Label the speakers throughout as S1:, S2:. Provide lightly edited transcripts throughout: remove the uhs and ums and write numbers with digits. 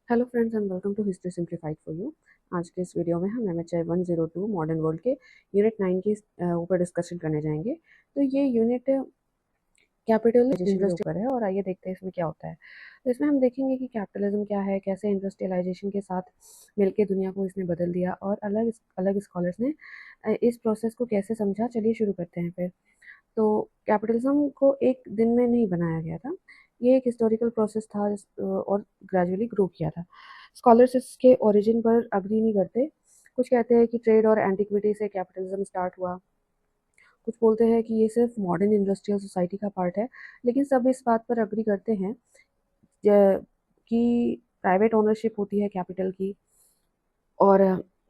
S1: Hello friends and welcome to history simplified for you. आज के इस वीडियो में हम एमएचआई 102 मॉडर्न वर्ल्ड के यूनिट 9 के ऊपर डिस्कशन करने जाएंगे। तो ये यूनिट कैपिटलिज्म के ऊपर है और आइए देखते हैं इसमें क्या होता है। तो इसमें हम देखेंगे कि कैपिटलिज्म क्या है, कैसे इंडस्ट्रियलाइजेशन के साथ मिलके दुनिया को इसने बदल दिया और अलग अलग स्कॉलर्स ने इस प्रोसेस को कैसे समझा। चलिए शुरू करते हैं फिर। तो कैपिटलिज्म को एक दिन में नहीं बनाया गया था, ये एक हिस्टोरिकल प्रोसेस था और ग्रेजुअली ग्रो किया था। स्कॉलर्स इसके ओरिजिन पर अग्री नहीं करते। कुछ कहते हैं कि ट्रेड और एंटिक्विटी से कैपिटलिज्म स्टार्ट हुआ, कुछ बोलते हैं कि ये सिर्फ मॉडर्न इंडस्ट्रियल सोसाइटी का पार्ट है, लेकिन सब इस बात पर अग्री करते हैं कि प्राइवेट ओनरशिप होती है कैपिटल की और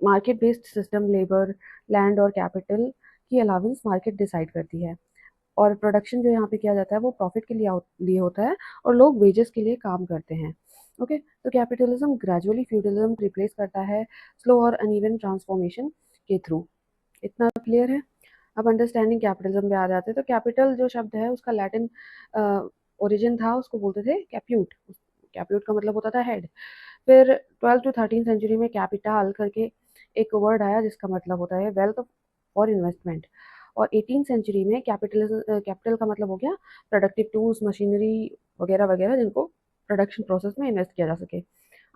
S1: market based system labour, land और कैपिटल की अलाउंस मार्केट डिसाइड करती है और प्रोडक्शन जो यहाँ पे किया जाता है वो प्रॉफिट के लिए होता है और लोग वेजेस के लिए काम करते हैं। ओके, तो कैपिटलिज्म ग्रेजुअली फ्यूडलिज्म रिप्लेस करता है स्लो और अनइवन ट्रांसफॉर्मेशन के थ्रू। इतना क्लियर है। अब अंडरस्टैंडिंग कैपिटलिज्म पे आ जाते हैं। तो कैपिटल जो शब्द है उसका लैटिन ओरिजिन था, उसको बोलते थे कैप्यूट। कैप्यूट का मतलब होता था हेड। फिर 12 टू 13 सेंचुरी में कैपिटाल करके एक वर्ड आया जिसका मतलब होता है वेल्थ और इन्वेस्टमेंट। और 18 सेंचुरी में कैपिटल का मतलब हो गया प्रोडक्टिव टूल्स, मशीनरी वगैरह वगैरह जिनको प्रोडक्शन प्रोसेस में इन्वेस्ट किया जा सके।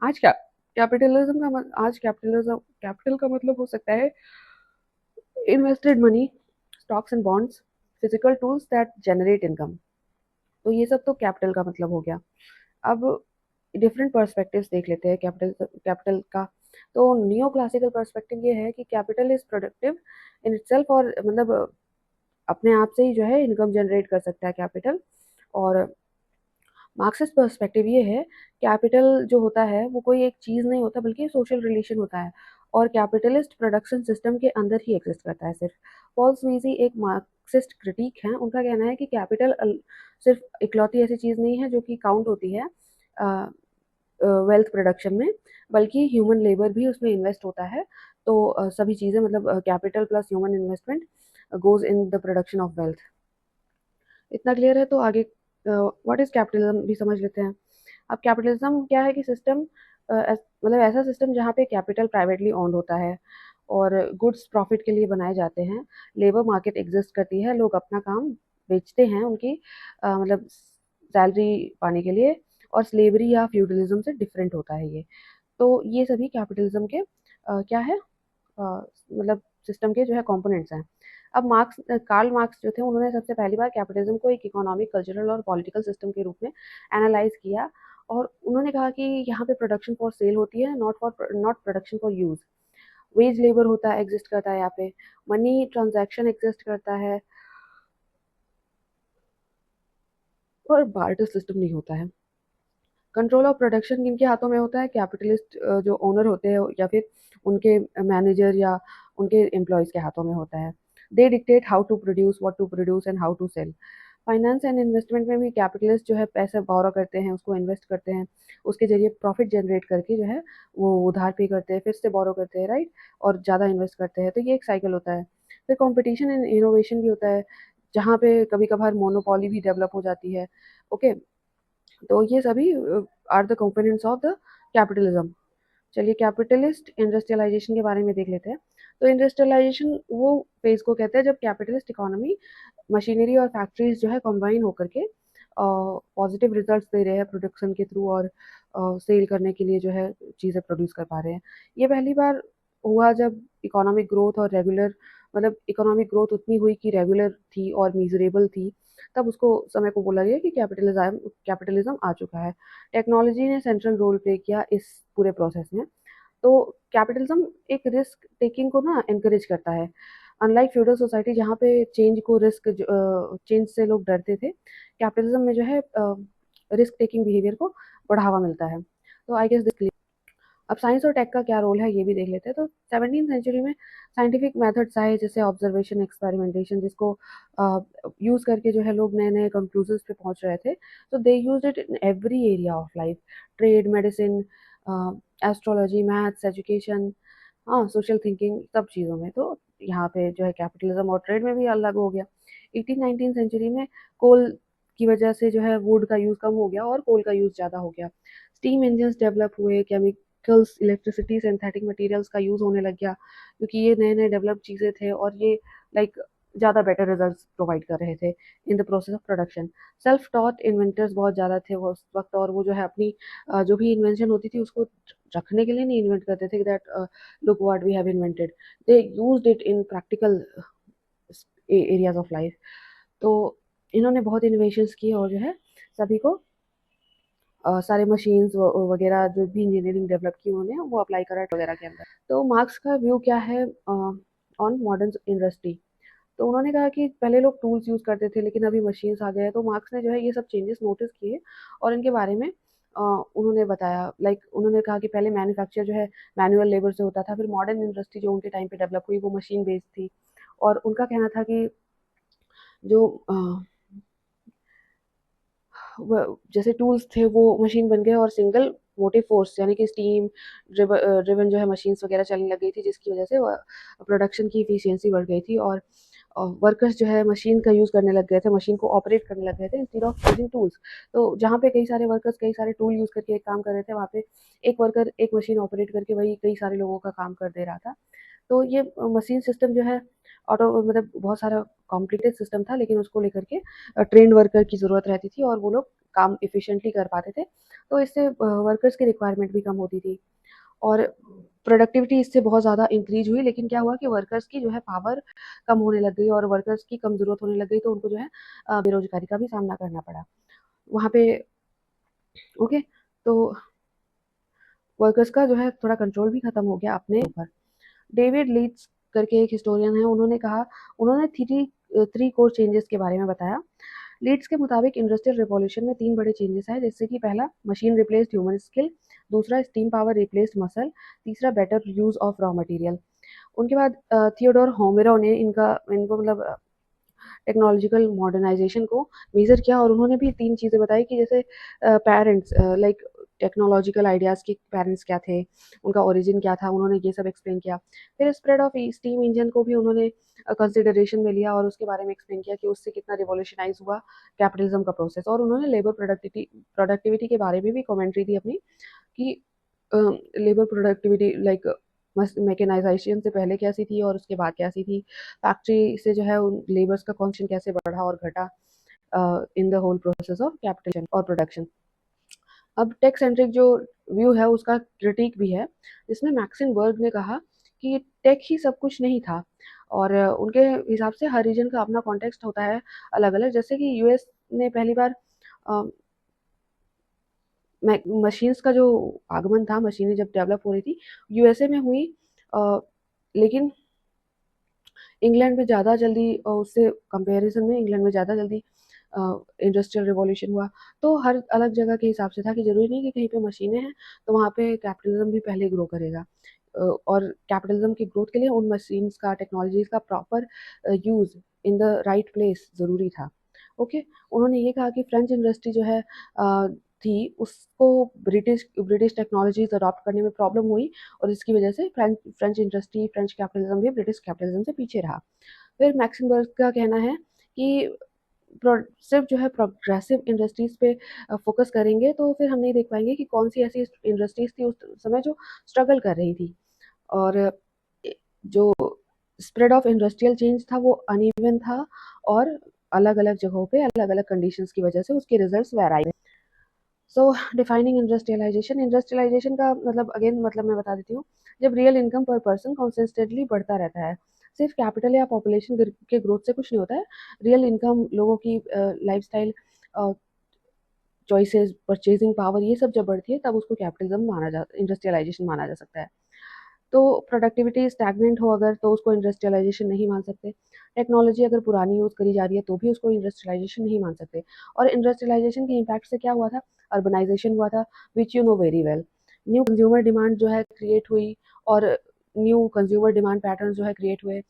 S1: आज क्या आज कैपिटल का मतलब हो सकता है invested money, stocks and bonds, physical tools that generate income. तो ये सब तो कैपिटल का मतलब हो गया। अब डिफरेंट पर्सपेक्टिव्स देख लेते हैं कैपिटल का। तो नियो क्लासिकल पर्सपेक्टिव ये है कि capital is productive in itself, और मतलब अपने आप से ही जो है इनकम जनरेट कर सकता है कैपिटल। और मार्क्सिस्ट पर्सपेक्टिव ये है कैपिटल जो होता है वो कोई एक चीज़ नहीं होता बल्कि सोशल रिलेशन होता है और कैपिटलिस्ट प्रोडक्शन सिस्टम के अंदर ही एग्जिस्ट करता है सिर्फ। पॉल स्वीजी एक मार्क्सिस्ट क्रिटिक हैं, उनका कहना है कि कैपिटल सिर्फ इकलौती ऐसी चीज़ नहीं है जो कि काउंट होती है वेल्थ प्रोडक्शन में, बल्कि ह्यूमन लेबर भी उसमें इन्वेस्ट होता है। तो सभी चीज़ें मतलब capital plus human investment goes in the production of wealth. इतना क्लियर है। तो आगे व्हाट इज कैपिटलिज्म भी समझ लेते हैं। अब कैपिटलिज्म क्या है कि सिस्टम मतलब ऐसा सिस्टम जहाँ पे कैपिटल प्राइवेटली ओन्ड होता है और गुड्स प्रॉफिट के लिए बनाए जाते हैं, लेबर मार्केट एग्जिस्ट करती है, लोग अपना काम बेचते हैं उनकी मतलब सैलरी पाने के लिए, और स्लेवरी या फ्यूडलिज्म से डिफरेंट होता है ये। तो ये सभी कैपिटलिज्म के क्या है मतलब सिस्टम के जो है कंपोनेंट्स हैं। अब कार्ल मार्क्स जो थे उन्होंने सबसे पहली बार कैपिटलिज्म को एक इकोनॉमिक, कल्चरल और पॉलिटिकल सिस्टम के रूप में एनालाइज किया और उन्होंने कहा कि यहाँ पे प्रोडक्शन फॉर सेल होती है, not production for use. Veg labour होता है, एग्जिस्ट करता है यहाँ पे, मनी ट्रांजैक्शन एग्जिस्ट करता है और बार्टर सिस्टम नहीं होता है। कंट्रोल ऑफ प्रोडक्शन किनके हाथों में होता है? कैपिटलिस्ट जो ओनर होते हैं या फिर उनके मैनेजर या उनके एम्प्लॉयज़ के हाथों में होता है। They dictate how to produce, what to produce and how to sell. Finance and investment में भी कैपिटलिस्ट जो है पैसे बोरो करते हैं, उसको इन्वेस्ट करते हैं, उसके जरिए प्रॉफिट जनरेट करके जो है वो उधार पे करते हैं, फिर से बोरो करते हैं, राइट, और ज़्यादा इन्वेस्ट करते हैं। तो ये एक साइकिल होता है। फिर कंपटीशन एंड इनोवेशन भी होता है, जहाँ पे कभी कभार मोनोपोली भी डेवलप हो जाती है। ओके, तो ये सभी are the components of the capitalism. चलिए कैपिटलिस्ट इंडस्ट्रियलाइजेशन के बारे में देख लेते हैं। तो इंडस्ट्रियलाइजेशन वो फेज को कहते हैं जब कैपिटलिस्ट इकोनॉमी, मशीनरी और फैक्ट्रीज जो है कंबाइन होकर के पॉजिटिव रिजल्ट्स दे रहे हैं प्रोडक्शन के थ्रू और सेल करने के लिए जो है चीज़ें प्रोड्यूस कर पा रहे हैं। ये पहली बार हुआ जब इकोनॉमिक ग्रोथ और रेगुलर, मतलब इकोनॉमिक ग्रोथ उतनी हुई कि रेगुलर थी और मीजरेबल थी, तब उसको समय को बोला गया कि कैपिटलिज्म आ चुका है। टेक्नोलॉजी ने सेंट्रल रोल प्ले किया इस पूरे प्रोसेस में। तो कैपिटलिज्म एक रिस्क टेकिंग को ना एनकरेज करता है। अनलाइक फ्यूडल सोसाइटी जहाँ पे चेंज से लोग डरते थे, कैपिटलिज्म में जो है रिस्क टेकिंग बिहेवियर को बढ़ावा मिलता है। तो आई गेस दिस। अब साइंस और टेक का क्या रोल है ये भी देख लेते हैं। तो 17वीं सेंचुरी में साइंटिफिक मेथड्स आए जैसे ऑब्जर्वेशन, एक्सपेरिमेंटेशन, जिसको यूज़ करके जो है लोग नए नए कंक्लूजन्स पे पहुंच रहे थे। तो they use it in every area of life, trade, medicine, astrology, maths, education, हाँ, सोशल थिंकिंग, सब चीज़ों में। तो यहाँ पे जो है कैपिटलिज्म और ट्रेड में भी अलग हो गया। 18 19 सेंचुरी में कोल की वजह से जो है वुड का यूज़ कम हो गया और कोल का यूज़ ज़्यादा हो गया। स्टीम इंजन्स डेवलप हुए, केमिकल्स, इलेक्ट्रिसिटी, सिंथेटिक मटेरियल्स का यूज़ होने लग गया, क्योंकि ये नए-नए डेवलप्ड चीज़ें थे और ये लाइक ज़्यादा बेटर रिजल्ट्स प्रोवाइड कर रहे थे in the process of production. Self taught inventors बहुत ज़्यादा थे वो उस वक़्त, और वो जो है अपनी जो भी इन्वेंशन होती थी उसको रखने के लिए नहीं इन्वेंट करते थे that look what we have invented. They used it in practical areas of life. तो इन्होंने बहुत इनोवेशंस किए और जो है सभी को सारे मशीन्स वगैरह जो भी इंजीनियरिंग डेवलप की उन्होंने वो अप्लाई करा वगैरह के अंदर। तो मार्क्स का व्यू क्या है ऑन मॉडर्न इंडस्ट्री? तो उन्होंने कहा कि पहले लोग टूल्स यूज़ करते थे लेकिन अभी मशीन्स आ गए हैं, तो मार्क्स ने जो है ये सब चेंजेस नोटिस किए और इनके बारे में उन्होंने बताया। लाइक उन्होंने कहा कि पहले मैन्युफैक्चर जो है मैनुअल लेबर से होता था, फिर मॉडर्न इंडस्ट्री जो उनके टाइम पे डेवलप हुई वो मशीन बेस्ड थी, और उनका कहना था कि जो जैसे टूल्स थे वो मशीन बन गए और सिंगल मोटिव फोर्स यानी कि स्टीम ड्रिवन जो है मशीन्स वगैरह चलने लग गई थी, जिसकी वजह से प्रोडक्शन की इफिशियंसी बढ़ गई थी और वर्कर्स जो है मशीन का यूज़ करने लग गए थे, मशीन को ऑपरेट करने लग गए थे इंस्टेड ऑफ यूजिंग टूल्स। तो जहाँ पे कई सारे वर्कर्स कई सारे टूल यूज़ करके एक काम कर रहे थे, वहाँ पे एक वर्कर एक मशीन ऑपरेट करके वही कई सारे लोगों का काम कर दे रहा था। तो ये मशीन सिस्टम जो है ऑटो मतलब बहुत सारा कॉम्प्लिकेटेड सिस्टम था, लेकिन उसको लेकर के ट्रेन्ड वर्कर की ज़रूरत रहती थी और वो लोग काम एफिशिएंटली कर पाते थे। तो इससे वर्कर्स की रिक्वायरमेंट भी कम होती थी और प्रोडक्टिविटी इससे बहुत ज़्यादा इंक्रीज हुई। लेकिन क्या हुआ कि वर्कर्स की जो है पावर कम होने लग गई और वर्कर्स की कम ज़रूरत होने लग गई, तो उनको जो है बेरोज़गारी का भी सामना करना पड़ा वहाँ पे। ओके, तो वर्कर्स का जो है थोड़ा कंट्रोल भी खत्म हो गया अपने ऊपर। डेविड लीड्स करके एक हिस्टोरियन है, उन्होंने कहा, उन्होंने थ्री कोर चेंजेस के बारे में बताया। लीड्स के मुताबिक इंडस्ट्रियल रिवॉल्यूशन में 3 बड़े चेंजेस हैं, जैसे कि पहला मशीन रिप्लेस्ड ह्यूमन स्किल, दूसरा स्टीम पावर रिप्लेस्ड मसल, तीसरा better use of raw material. उनके बाद थियोडोर होमेरो ने इनको मतलब टेक्नोलॉजिकल मॉडर्नाइजेशन को मेज़र किया और उन्होंने भी 3 चीज़ें बताई कि जैसे पेरेंट्स लाइक टेक्नोलॉजिकल आइडियाज़ के पेरेंट्स क्या थे, उनका ओरिजिन क्या था, उन्होंने ये सब एक्सप्लेन किया। फिर स्प्रेड ऑफ स्टीम इंजन को भी उन्होंने कंसिडरेशन में लिया और उसके बारे में एक्सप्लेन किया कि उससे कितना रिवॉल्यूशनाइज़ हुआ कैपिटलिज्म का प्रोसेस, और उन्होंने लेबर प्रोडक्टिविटी के बारे में भी कमेंट्री दी अपनी कि लेबर प्रोडक्टिविटी लाइक मैकेनाइजेशन से पहले कैसी थी और उसके बाद कैसी थी, फैक्ट्री से जो है उन लेबर्स का कॉन्शन कैसे बढ़ा और घटा in the whole process of capital और प्रोडक्शन। अब टेक सेंट्रिक जो व्यू है उसका क्रिटिक भी है, जिसमें मैक्सिम बर्ग ने कहा कि टेक ही सब कुछ नहीं था और उनके हिसाब से हर रीजन का अपना कॉन्टेक्स्ट होता है अलग अलग। जैसे कि यूएस ने पहली बार मशीन्स का जो आगमन था, मशीनें जब डेवलप हो रही थी यूएसए में हुई, लेकिन इंग्लैंड में ज़्यादा जल्दी उससे कंपैरिजन में इंग्लैंड में ज़्यादा जल्दी इंडस्ट्रियल रिवॉल्यूशन हुआ। तो हर अलग जगह के हिसाब से था कि ज़रूरी नहीं कि कहीं पे मशीनें हैं तो वहाँ पे कैपिटलिज्म भी पहले ग्रो करेगा, और कैपिटलिज्म की ग्रोथ के लिए उन मशीन्स का टेक्नोलॉजीज का proper use in the right place ज़रूरी था। ओके, उन्होंने ये कहा कि फ्रेंच इंडस्ट्री जो है थी उसको ब्रिटिश ब्रिटिश टेक्नोलॉजीज अडॉप्ट करने में प्रॉब्लम हुई और इसकी वजह से फ्रेंच इंडस्ट्री फ्रेंच कैपिटलिज्म भी ब्रिटिश कैपिटलिज्म से पीछे रहा। फिर मैक्सिमबर्ग का कहना है कि सिर्फ जो है प्रोग्रेसिव इंडस्ट्रीज पे फोकस करेंगे तो फिर हम नहीं देख पाएंगे कि कौन सी ऐसी इंडस्ट्रीज थी उस समय जो स्ट्रगल कर रही थी, और जो स्प्रेड ऑफ इंडस्ट्रियल चेंज था वो अनइवन था और अलग अलग जगहों पे अलग अलग कंडीशंस की वजह से उसके रिजल्ट्स वेराई। सो डिफाइनिंग इंडस्ट्रियलाइजेशन, इंडस्ट्रियलाइजेशन का मतलब अगेन मतलब मैं बता देती हूँ, जब रियल इनकम पर पर्सन कॉन्सिस्टेंटली बढ़ता रहता है, सिर्फ कैपिटल या पॉपुलेशन के ग्रोथ से कुछ नहीं होता है। रियल इनकम, लोगों की लाइफस्टाइल चॉइसेस, परचेजिंग पावर, ये सब जब बढ़ती है तब उसको कैपिटलिज्म माना जा इंडस्ट्रियलाइजेशन माना जा सकता है। तो प्रोडक्टिविटी स्टैग्नेंट हो अगर तो उसको इंडस्ट्रियलाइजेशन नहीं मान सकते। टेक्नोलॉजी अगर पुरानी यूज़ करी जा रही है तो भी उसको इंडस्ट्रियलाइजेशन नहीं मान सकते। और इंडस्ट्रियलाइजेशन के इम्पैक्ट से क्या हुआ था, अर्बनाइजेशन हुआ था, which you know very well. New consumer demand जो है क्रिएट हुई और न्यू कंज्यूमर डिमांड पैटर्न जो है क्रिएट हुए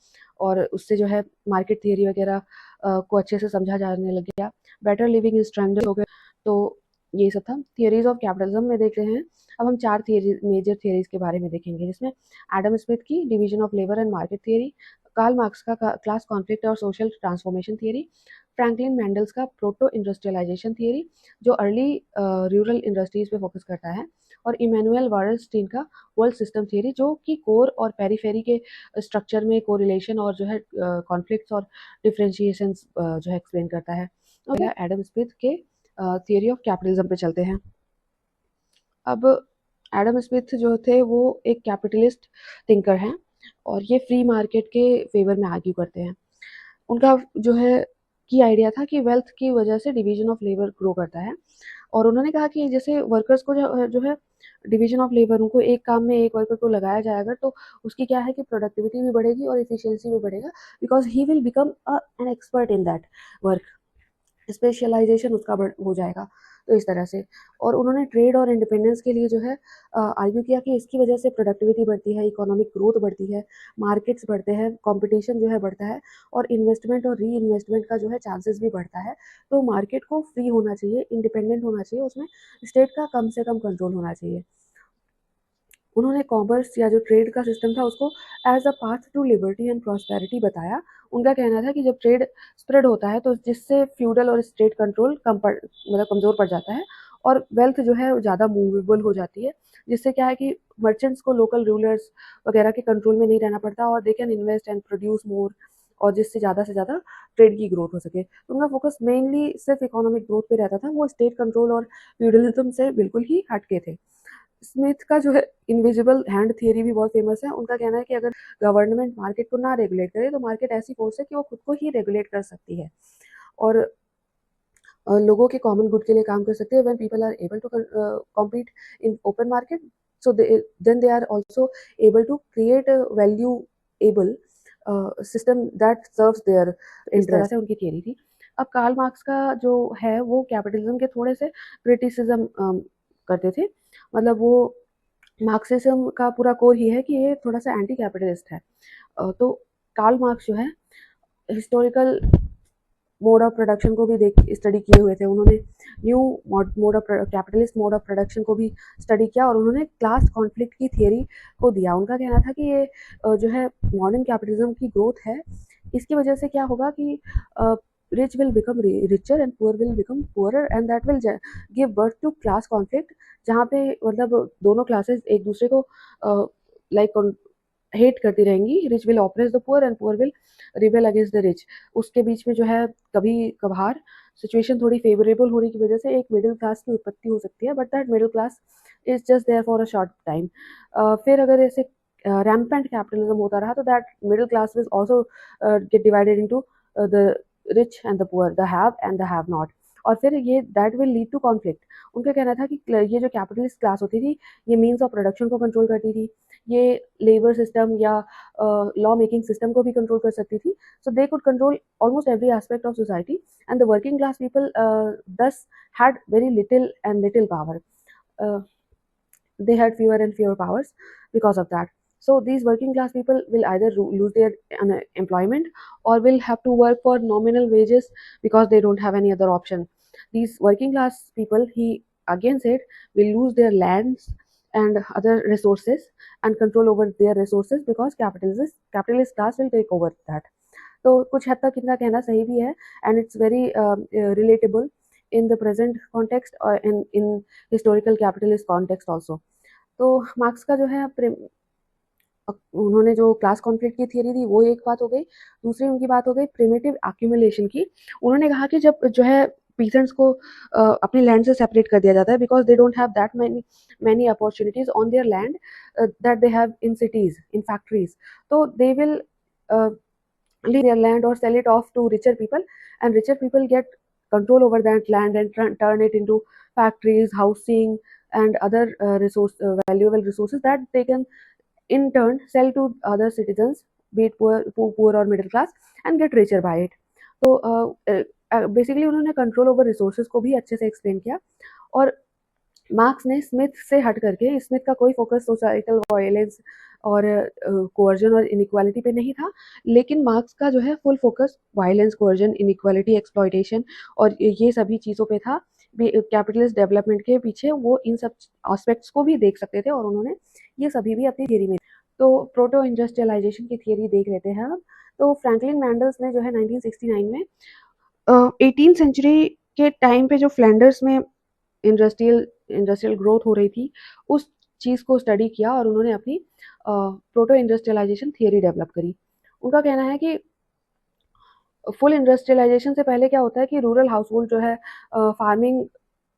S1: और उससे जो है मार्केट थियरी वगैरह को अच्छे से समझा जाने लग गया। बेटर लिविंग स्टैंडर्ड हो गए। तो ये सब था। थियरीज ऑफ कैपिटलिज्म में देख रहे हैं। अब हम 4 मेजर थियरीज के बारे में देखेंगे, जिसमें एडम स्मिथ की division of labour and market theory, Karl Marx का क्लास कॉन्फ्लिक्ट और social transformation theory, Franklin Mendels का प्रोटो इंडस्ट्रियलाइजेशन थियरी जो अर्ली रूरल इंडस्ट्रीज पे फोकस करता है, और इमैनुअल वारलस्टीन का वर्ल्ड सिस्टम थियरी जो कि कोर और पेरिफेरी के स्ट्रक्चर में कोरिलेशन और जो है कॉन्फ्लिक्ट्स और डिफरेंशिएशन जो है एक्सप्लेन करता है। पहला एडम स्मिथ के थियरी ऑफ कैपिटलिज्म पे चलते हैं। अब एडम स्मिथ जो थे वो एक कैपिटलिस्ट थिंकर हैं और ये फ्री मार्केट के फेवर में आर्ग्यू करते हैं। उनका जो है की आइडिया था कि वेल्थ की वजह से डिवीजन ऑफ लेबर ग्रो करता है, और उन्होंने कहा कि जैसे वर्कर्स को जो है डिवीजन ऑफ लेबर, उनको एक काम में एक वर्कर को लगाया जाएगा तो उसकी क्या है कि प्रोडक्टिविटी भी बढ़ेगी और इफिशियंसी भी बढ़ेगा, because he will become an expert in that work, specialization उसका हो जाएगा। तो इस तरह से, और उन्होंने ट्रेड और इंडिपेंडेंस के लिए जो है आर्ग्यू किया कि इसकी वजह से प्रोडक्टिविटी बढ़ती है, इकोनॉमिक ग्रोथ बढ़ती है, मार्केट्स बढ़ते हैं, कंपटीशन जो है बढ़ता है, और इन्वेस्टमेंट और री इन्वेस्टमेंट का जो है चांसेस भी बढ़ता है। तो मार्केट को फ्री होना चाहिए, इंडिपेंडेंट होना चाहिए, उसमें स्टेट का कम से कम कंट्रोल होना चाहिए। उन्होंने कॉमर्स या जो ट्रेड का सिस्टम था उसको as a path to liberty and prosperity बताया। उनका कहना था कि जब ट्रेड स्प्रेड होता है तो जिससे फ्यूडल और स्टेट कंट्रोल मतलब कमज़ोर पड़ जाता है, और वेल्थ जो है ज़्यादा मूवेबल हो जाती है, जिससे क्या है कि मर्चेंट्स को लोकल रूलर्स वगैरह के कंट्रोल में नहीं रहना पड़ता और they can invest and produce more, और जिससे ज़्यादा से ज़्यादा ट्रेड की ग्रोथ हो सके। तो उनका फोकस मेनली सिर्फ इकोनॉमिक ग्रोथ पे रहता था, वो स्टेट कंट्रोल और फ्यूडलिज्म से बिल्कुल ही हटके थे। स्मिथ का जो है इनविजिबल हैंड थियरी भी बहुत फेमस है। उनका कहना है कि अगर गवर्नमेंट मार्केट को ना रेगुलेट करे तो मार्केट ऐसी फोर्स है कि वो खुद को ही रेगुलेट कर सकती है और लोगों के कॉमन गुड के लिए काम कर सकते हैं। When people are able to compete in open market, so then they are also able to create value able system that serves their interest. इस तरह से उनकी थियरी थी। अब कार्ल मार्क्स का जो है वो कैपिटलिज्म के थोड़े से क्रिटिसिज्म करते थे। मतलब वो मार्क्सिज्म का पूरा कोर ही है कि ये थोड़ा सा एंटी कैपिटलिस्ट है। तो कार्ल मार्क्स जो है हिस्टोरिकल मोड ऑफ प्रोडक्शन को भी देख स्टडी किए हुए थे। उन्होंने new mode of capitalist mode of production को भी स्टडी किया और उन्होंने क्लास कॉन्फ्लिक्ट की थियरी को दिया। उनका कहना था कि ये जो है मॉडर्न कैपिटलिज्म की ग्रोथ है, इसकी वजह से क्या होगा कि rich will become richer and poor will become poorer and that will give birth to class conflict, जहाँ पे मतलब दोनों क्लासेस एक दूसरे को लाइक हेट करती रहेंगी। Rich will oppress the poor and poor will rebel against the rich. उसके बीच में जो है कभी कभार सिचुएशन थोड़ी फेवरेबल होने की वजह से एक मिडिल क्लास की उत्पत्ति हो सकती है, but that middle class is just there for a short time. फिर अगर ऐसे रैम्पेंट कैपिटलिज्म होता रहा तो that middle class will also get divided into the rich and the poor, the have and the have not, और फिर ये that will lead to conflict. उनका कहना था कि ये जो कैपिटलिस्ट क्लास होती थी ये मीन्स ऑफ प्रोडक्शन को कंट्रोल करती थी, ये लेबर सिस्टम या लॉ मेकिंग सिस्टम को भी कंट्रोल कर सकती थी। So they could control almost every aspect of society, and the working class people thus had very little power. Uh, they had fewer and fewer powers because of that. So these working class people will either lose their employment or will have to work for nominal wages because they don't have any other option. These working class people, he again said, will lose their lands and other resources and control over their resources because capitalist class will take over that. तो कुछ हद तक इनका कहना सही भी है, and it's very relatable in the present context और इन हिस्टोरिकल कैपिटलिस्ट कॉन्टेक्स्ट ऑल्सो। तो मार्क्स का जो है उन्होंने जो क्लास कॉन्फ्लिक्ट की थियरी दी वो एक बात हो गई। दूसरी उनकी बात हो गई प्रिमिटिव एक्यूमुलेशन की। उन्होंने कहा कि जब जो है पीसेंट्स को अपने लैंड से सेपरेट कर दिया जाता है because they don't have that many opportunities on their land that they have in cities in factories, तो they will lease their land or sell it off to richer people, and richer people get control over that land and turn it into factories, housing, and other valuable resources that they can in turn sell to other citizens, be it poor or middle class, and get richer by it. तो basically उन्होंने control over resources को भी अच्छे से explain किया। और marks ने Smith से हट करके, स्मिथ का कोई फोकस सोसाइटल वायलेंस और कोअर्जन और इनइक्वालिटी पे नहीं था, लेकिन मार्क्स का जो है full focus violence, coercion, inequality, exploitation और ये सभी चीज़ों पे था कैपिटलिस्ट डेवलपमेंट के पीछे वो इन सब एस्पेक्ट्स को भी देख सकते थे और उन्होंने ये सभी भी अपनी थियरी में। तो प्रोटो इंडस्ट्रियलाइजेशन की थियरी देख लेते हैं अब। तो फ्रैंकलिन मैंडल्स ने जो है 1969 में 18th सेंचुरी के टाइम पे जो फ्लैंडर्स में इंडस्ट्रियल ग्रोथ हो रही थी उस चीज़ को स्टडी किया और उन्होंने अपनी प्रोटो इंडस्ट्रियलाइजेशन थियरी डेवलप करी। उनका कहना है कि फुल इंडस्ट्रियलाइजेशन से पहले क्या होता है कि रूरल हाउसहोल्ड जो है फार्मिंग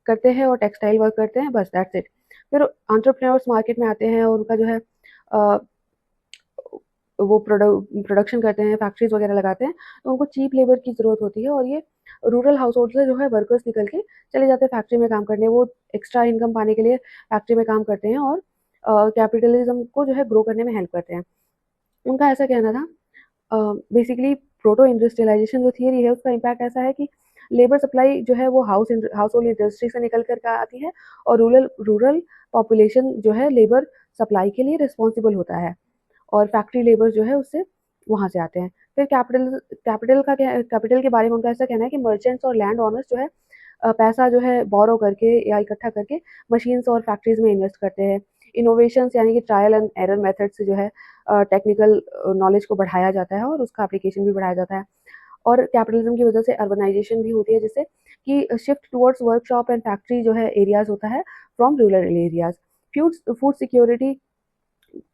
S1: करते हैं और टेक्सटाइल वर्क करते हैं, बस दैट्स इट। फिर एंटरप्रेन्योर्स मार्केट में आते हैं और उनका जो है अ, वो प्रोडक्शन करते हैं, फैक्ट्रीज वगैरह लगाते हैं, तो उनको चीप लेबर की ज़रूरत होती है और ये रूरल हाउस होल्ड से जो है वर्कर्स निकल के चले जाते हैं फैक्ट्री में काम करने। वो एक्स्ट्रा इनकम पाने के लिए फैक्ट्री में काम करते हैं और कैपिटलिज्म को जो है ग्रो करने में हेल्प करते हैं। उनका ऐसा कहना था। बेसिकली प्रोटो इंडस्ट्रियलाइजेशन जो थियरी है उसका इम्पैक्ट ऐसा है कि लेबर सप्लाई जो है वो हाउस होल्ड इंडस्ट्री से निकल कर आती है और रूरल रूरल पॉपुलेशन जो है लेबर सप्लाई के लिए रिस्पॉन्सिबल होता है और फैक्ट्री लेबर जो है उससे वहाँ से आते हैं। फिर कैपिटल के बारे में उनका ऐसा कहना है कि मर्चेंट्स और लैंड ओनर्स जो है पैसा जो है बोरो करके या इकट्ठा करके मशीन्स और फैक्ट्रीज में इन्वेस्ट करते हैं। इनोवेशंस यानी कि ट्रायल एंड एरर मेथड से जो है टेक्निकल नॉलेज को बढ़ाया जाता है और उसका एप्लीकेशन भी बढ़ाया जाता है। और कैपिटलिज्म की वजह से अर्बनाइजेशन भी होती है जिससे कि shift towards workshop and factory जो है एरियाज होता है from rural areas. Food security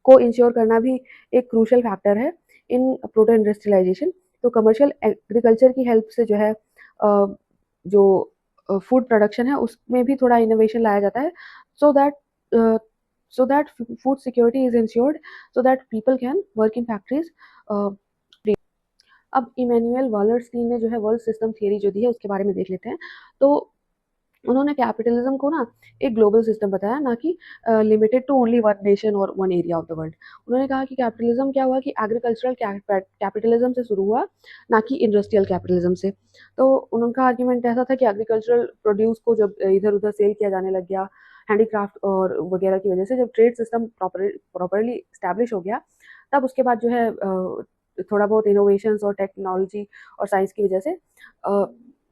S1: को इंश्योर करना भी एक क्रूशल फैक्टर है इन प्रोटो इंडस्ट्रियलाइजेशन। तो कमर्शियल एग्रीकल्चर की हेल्प से जो है जो फूड प्रोडक्शन है उसमें भी थोड़ा इनोवेशन लाया जाता है so that food security is insured so that people can work in factories. अब इमैनुअल वालरस्टीन ने जो है वर्ल्ड सिस्टम थियरी जो दी है उसके बारे में देख लेते हैं। तो उन्होंने कैपिटलिज्म को ना एक ग्लोबल सिस्टम बताया, ना कि limited to only one nation और one area of the world. उन्होंने कहा कि कैपिटलिज्म क्या हुआ कि एग्रीकल्चरल कैपिटलिज्म से शुरू हुआ, ना कि इंडस्ट्रियल कैपिटलिज्म से। तो उनका आर्ग्यूमेंट ऐसा था कि एग्रीकल्चरल प्रोड्यूस को जब इधर उधर सेल किया जाने लग गया, हैंडीक्राफ्ट और वगैरह की वजह से जब ट्रेड सिस्टम प्रॉपरली इस्टेब्लिश हो गया, तब उसके बाद जो है थोड़ा बहुत इनोवेशंस और टेक्नोलॉजी और साइंस की वजह से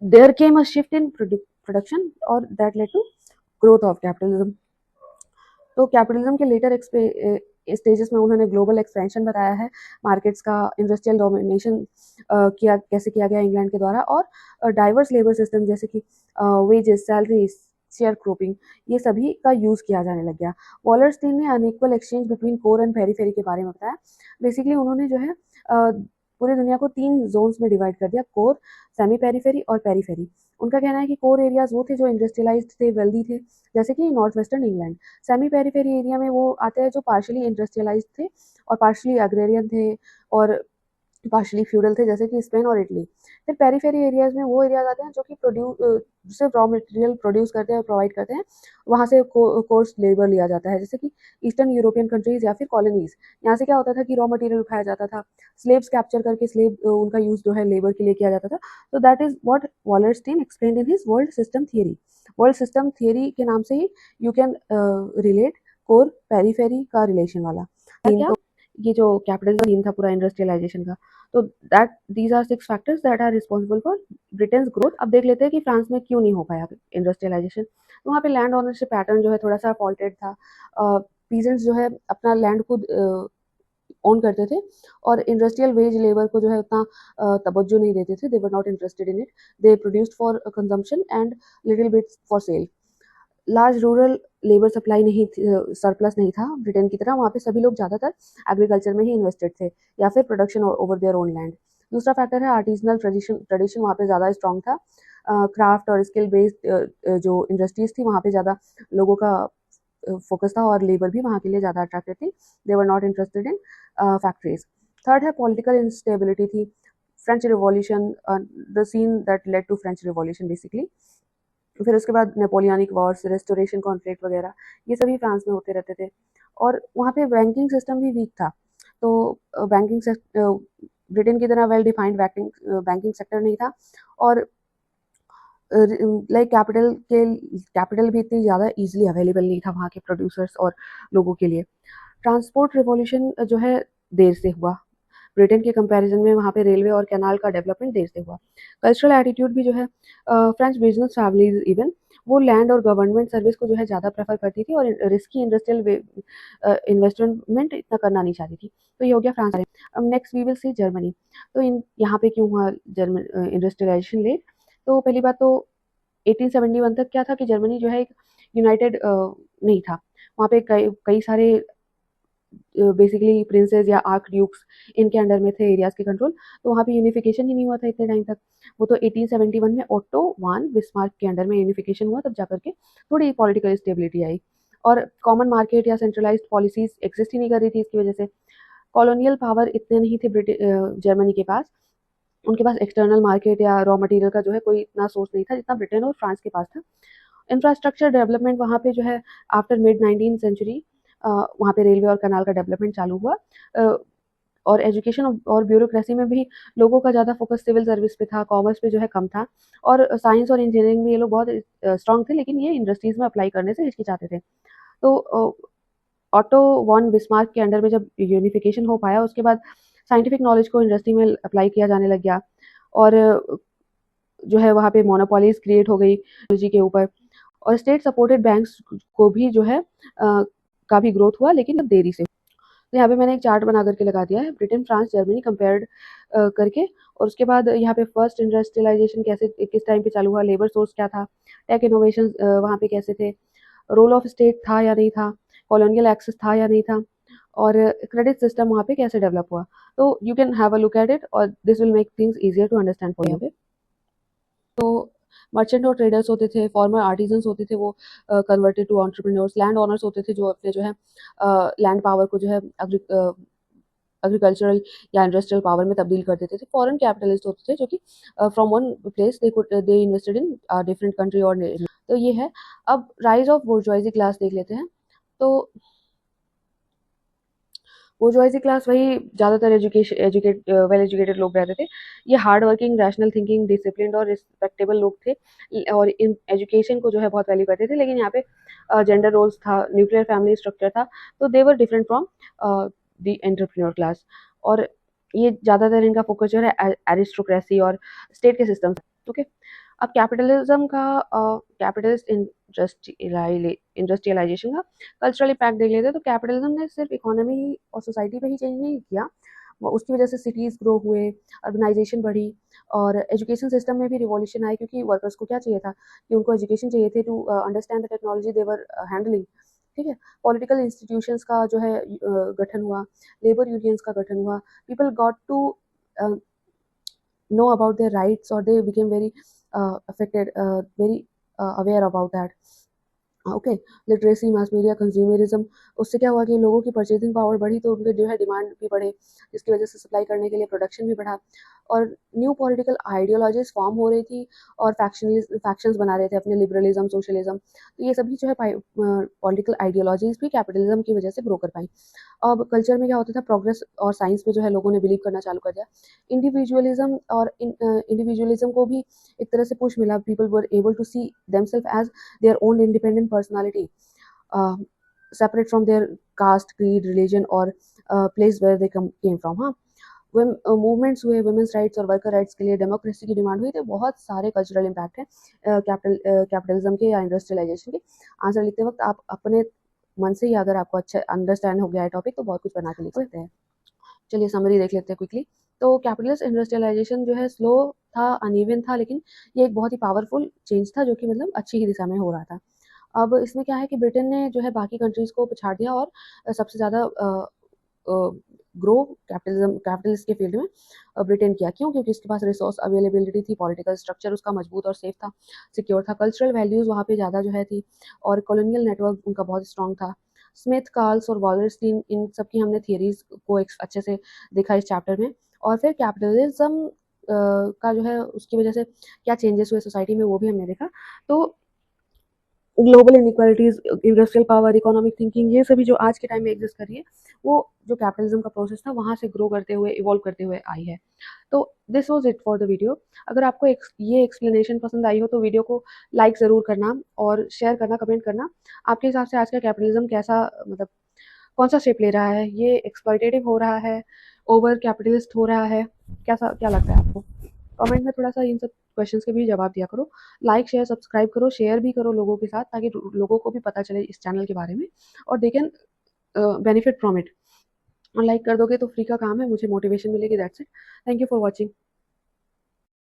S1: there came a shift in production और that led to growth of capitalism. तो कैपिटलिज्म के लेटर स्टेजेस में उन्होंने ग्लोबल एक्सपेंशन बताया है, मार्केट्स का इंडस्ट्रियल डोमिनेशन किया कैसे किया गया इंग्लैंड के द्वारा, और डाइवर्स लेबर सिस्टम जैसे कि वेजेस, सैलरीज, शेयर क्रॉपिंग, ये सभी का यूज़ किया जाने लग गया। वॉलरस्टीन ने unequal exchange between core and periphery के बारे में बताया। बेसिकली उन्होंने जो है पूरी दुनिया को 3 जोन्स में डिवाइड कर दिया, कोर, सेमी पेरीफेरी और पेरीफेरी। उनका कहना है कि कोर एरियाज वो थे जो इंडस्ट्रियलाइज्ड थे, वेल्दी थे, जैसे कि north western England. Semi periphery area में वो आते हैं जो पार्शियली इंडस्ट्रियलाइज्ड थे और पार्शियली एग्रेरियन थे और पार्शियली फ्यूडल थे, जैसे कि स्पेन और इटली। फिर पेरीफेरी एरियाज में वो एरियाज आते हैं जो कि सिर्फ रॉ मटेरियल प्रोड्यूस करते हैं और प्रोवाइड करते हैं, वहाँ से कोर्स लेबर लिया जाता है, जैसे कि ईस्टर्न यूरोपियन कंट्रीज या फिर कॉलोनीज। यहाँ से क्या होता था कि रॉ मटेरियल उठाया जाता था, स्लेव्स कैप्चर करके स्लेव उनका यूज जो है लेबर के लिए किया जाता था। तो that is what Wallerstein explained in his world system theory. World system theory के नाम से ही you can relate core periphery का रिलेशन वाला थीम। तो ये जो कैपिटलिज्म थीम था पूरा इंडस्ट्रियलाइजेशन का, तो that these are 6 factors that are responsible for Britain's growth. अब देख लेते हैं कि फ्रांस में क्यों नहीं हो पाया इंडस्ट्रियलाइजेशन। तो वहाँ पे लैंड ओनरशिप पैटर्न जो है थोड़ा सा फॉल्टेड था। पीजेंट्स जो है अपना लैंड खुद ओन करते थे और इंडस्ट्रियल वेज लेबर को जो है उतना तवज्जो नहीं देते थे। They were not interested in it, they produced for consumption and little bit for sale. Large rural labour supply नहीं सरप्लस नहीं था ब्रिटेन की तरह। वहाँ पे सभी लोग ज़्यादातर एग्रीकल्चर में ही इन्वेस्टेड थे या फिर production over their own land. दूसरा फैक्टर है आर्टिजनल ट्रेडिशन वहाँ पे ज़्यादा स्ट्रॉन्ग था। क्राफ्ट और स्किल बेस्ड जो इंडस्ट्रीज थी वहाँ पे ज़्यादा लोगों का फोकस था और लेबर भी वहाँ के लिए ज़्यादा अट्रैक्टेड थी। They were not interested in factories. Third है पॉलिटिकल इंस्टेबिलिटी थी। French revolution, the scene that led to French revolution basically. फिर उसके बाद नेपोलियनिक वॉर्स, रेस्टोरेशन कॉन्फ्लिक्ट वगैरह, ये सभी फ्रांस में होते रहते थे। और वहाँ पे बैंकिंग सिस्टम भी वीक था। तो बैंकिंग ब्रिटेन की तरह वेल डिफाइंड बैंकिंग सेक्टर नहीं था और लाइक कैपिटल भी इतनी ज़्यादा इजीली अवेलेबल नहीं था वहाँ के प्रोड्यूसर्स और लोगों के लिए। ट्रांसपोर्ट रिवॉल्यूशन जो है देर से हुआ। ब्रिटेन के कंपैरिजन में वहाँ पे रेलवे और कैनाल का डेवलपमेंट देर से हुआ। कल्चरल एटीट्यूड भी जो है फ्रेंच बिजनेस फैमिलीज इवन वो लैंड और गवर्नमेंट सर्विस को जो है ज़्यादा प्रेफर करती थी और रिस्की इंडस्ट्रियल इन्वेस्टमेंट इतना करना नहीं चाहती थी। तो ये हो गया फ्रांस। अब next we will see Germany. तो इन यहाँ पे क्यों हुआ जर्मन इंडस्ट्रियलाइजेशन लेट? तो पहली बात तो 1871 तक क्या था कि जर्मनी जो है एक यूनाइटेड नहीं था। वहाँ पे कई कई सारे बेसिकली प्रिंसेस या आर्क ड्यूक्स इनके अंडर में थे एरियाज के कंट्रोल। तो वहाँ पे यूनिफिकेशन ही नहीं हुआ था इतने टाइम तक। वो तो 1871 में ओट्टो वान बिस्मार्क के अंडर में यूनिफिकेशन हुआ, तब जाकर के थोड़ी पॉलिटिकल स्टेबिलिटी आई। और कॉमन मार्केट या सेंट्रलाइज्ड पॉलिसीज एग्जिस्ट ही नहीं कर रही थी इसकी वजह से। कॉलोनियल पावर इतने नहीं थे जर्मनी के पास। उनके पास एक्सटर्नल मार्केट या रॉ मटेरियल का जो है कोई इतना सोर्स नहीं था जितना ब्रिटेन और फ्रांस के पास था। इंफ्रास्ट्रक्चर डेवलपमेंट वहाँ पे जो है आफ्टर मिड 19 सेंचुरी वहाँ पे रेलवे और कनाल का डेवलपमेंट चालू हुआ। और एजुकेशन और ब्यूरोक्रेसी में भी लोगों का ज़्यादा फोकस सिविल सर्विस पे था, कॉमर्स पे जो है कम था। और साइंस और इंजीनियरिंग में ये लोग बहुत स्ट्रांग थे, लेकिन ये इंडस्ट्रीज में अप्लाई करने से हिचकिचाते थे। तो ऑटो वॉन बिस्मार्क के अंडर में जब यूनिफिकेशन हो पाया, उसके बाद साइंटिफिक नॉलेज को इंडस्ट्री में अप्लाई किया जाने लग गया। और जो है वहाँ पे मोनोपोलीज क्रिएट हो गई टेक्नोलॉजी के ऊपर। और स्टेट सपोर्टेड बैंक्स को भी जो है का भी ग्रोथ हुआ, लेकिन देरी से। तो यहाँ पे मैंने एक चार्ट बना करके लगा दिया है ब्रिटेन, फ्रांस, जर्मनी कंपेयर्ड करके। और उसके बाद यहाँ पे फर्स्ट इंडस्ट्रियलाइजेशन कैसे किस टाइम पे चालू हुआ, लेबर सोर्स क्या था, टेक इनोवेशन वहाँ पे कैसे थे, रोल ऑफ स्टेट था या नहीं था, कॉलोनियल एक्सेस था या नहीं था, और क्रेडिट सिस्टम वहाँ पे कैसे डेवलप हुआ। तो you can have a look at it और this will make things easier to understand for you. तो मर्चेंट और ट्रेडर्स होते थे, फॉर्मर आर्टिजन्स होते थे, वो converted to entrepreneurs. Land owners होते थे जो अपने जो है लैंड पावर को जो है एग्रीकल्चरल या इंडस्ट्रियल पावर में तब्दील कर देते थे। फॉरेन कैपिटलिस्ट होते थे जो कि from one place they invested in different country और तो ये है। अब राइज ऑफ बोर्जोइजी क्लास देख लेते हैं। तो बोर्जोइसी क्लास वही ज़्यादातर वेल एजुकेटेड लोग रहते थे। ये hard working, rational thinking, disciplined और रिस्पेक्टेबल लोग थे और इन एजुकेशन को जो है बहुत वैल्यू करते थे। लेकिन यहाँ पे जेंडर रोल्स था, न्यूक्लियर फैमिली स्ट्रक्चर था, तो they were different from the entrepreneur class. और ये ज़्यादातर इनका फोकस जो है एरिस्टोक्रेसी और स्टेट के सिस्टम। ओके, अब कैपिटलिज्म का कैपिटलिस्ट इंडस्ट्रियलाइजेशन का कल्चरल इम्पैक्ट देख लेते हैं। तो कैपिटलिज्म ने सिर्फ इकोनॉमी और सोसाइटी पे ही चेंज नहीं किया, वो उसकी वजह से सिटीज़ ग्रो हुए, अर्बनाइजेशन बढ़ी और एजुकेशन सिस्टम में भी रिवॉल्यूशन आई, क्योंकि वर्कर्स को क्या चाहिए था कि उनको एजुकेशन चाहिए थे to understand the technology they were handling. ठीक है, पॉलिटिकल इंस्टीट्यूशंस का जो है गठन हुआ, लेबर यूनियंस का गठन हुआ, people got to know about their rights or they became very affected, very aware about that. Okay, literacy, mass media, consumerism, उससे क्या हुआ कि लोगों की परचेजिंग पावर बढ़ी, तो उनके जो है डिमांड भी बढ़े, जिसकी वजह से सप्लाई करने के लिए प्रोडक्शन भी बढ़ा। और न्यू पॉलिटिकल आइडियोलॉजीज फॉर्म हो रही थी और फैक्शंस बना रहे थे अपने, लिबरलिज्म, सोशलिज्म। तो ये सभी जो है पॉलिटिकल आइडियोलॉजीज भी कैपिटलिज्म की वजह से ग्रो कर पाई। अब कल्चर में क्या होता था, प्रोग्रेस और साइंस में जो है लोगों ने बिलीव करना चालू कर दिया। इंडिविजुअलिज्म और इंडिविजुअलिज्म को भी एक तरह से पुश मिला। People were able to see themselves as their own independent personality, uh, separate from their caste, creed, religion or place where they came from। हाँ, मूवमेंट्स हुए, वुमेन्स राइट्स और वर्कर राइट्स के लिए, डेमोक्रेसी की demand हुई। तो बहुत सारे कल्चरल इम्पैक्ट हैं कैपिटलिज्म के या इंडस्ट्रियलाइजेशन के। आंसर लिखते वक्त आप अपने मन से ही, अगर आपको अच्छा अंडरस्टैंड हो गया है टॉपिक, तो बहुत कुछ बना के लिख सकते हैं। चलिए समरी देख लेते हैं क्विकली। तो कैपिटलिस्ट इंडस्ट्रियलाइजेशन जो है स्लो था, अनइवन था, लेकिन ये एक बहुत ही पावरफुल चेंज था जो कि मतलब अच्छी ही दिशा में हो रहा था। अब इसमें क्या है कि ब्रिटेन ने जो है बाकी कंट्रीज को पछाड़ दिया और सबसे ज़्यादा ग्रो कैपिटलिस्ट के फील्ड में ब्रिटेन किया। क्यों? क्योंकि उसके पास रिसोर्स अवेलेबिलिटी थी, पॉलिटिकल स्ट्रक्चर उसका मजबूत और सेफ था, सिक्योर था, कल्चरल वैल्यूज़ वहाँ पे ज़्यादा जो है थी, और कॉलोनियल नेटवर्क उनका बहुत स्ट्रॉन्ग था। स्मिथ, कार्ल्स और वॉलरस्टीन, इन सब की हमने थियरीज को अच्छे से देखा इस चैप्टर में। और फिर कैपिटलिज्म का जो है उसकी वजह से क्या चेंजेस हुए सोसाइटी में, वो भी हमने देखा। तो global inequalities, industrial power, economic thinking, ये सभी जो आज के टाइम में एग्जिस्ट कर रही है, वो जो कैपिटलिज्म का प्रोसेस था वहाँ से ग्रो करते हुए, इवॉल्व करते हुए आई है। तो this was it for the video. अगर आपको ये एक्सप्लेनेशन पसंद आई हो तो वीडियो को लाइक ज़रूर करना और शेयर करना, कमेंट करना। आपके हिसाब से आज का कैपिटलिज्म कैसा, मतलब कौन सा शेप ले रहा है? ये एक्सप्लॉयटेटिव हो रहा है, ओवर कैपिटलिस्ट हो रहा है, क्या लगता है आपको? कमेंट में थोड़ा सा इन सब क्वेश्चंस के भी जवाब दिया करो। लाइक शेयर सब्सक्राइब करो, शेयर भी करो लोगों के साथ, ताकि लोगों को भी पता चले इस चैनल के बारे में और they can benefit from it. और लाइक कर दोगे तो फ्री का काम है, मुझे मोटिवेशन मिलेगी। That's it. Thank you for watching.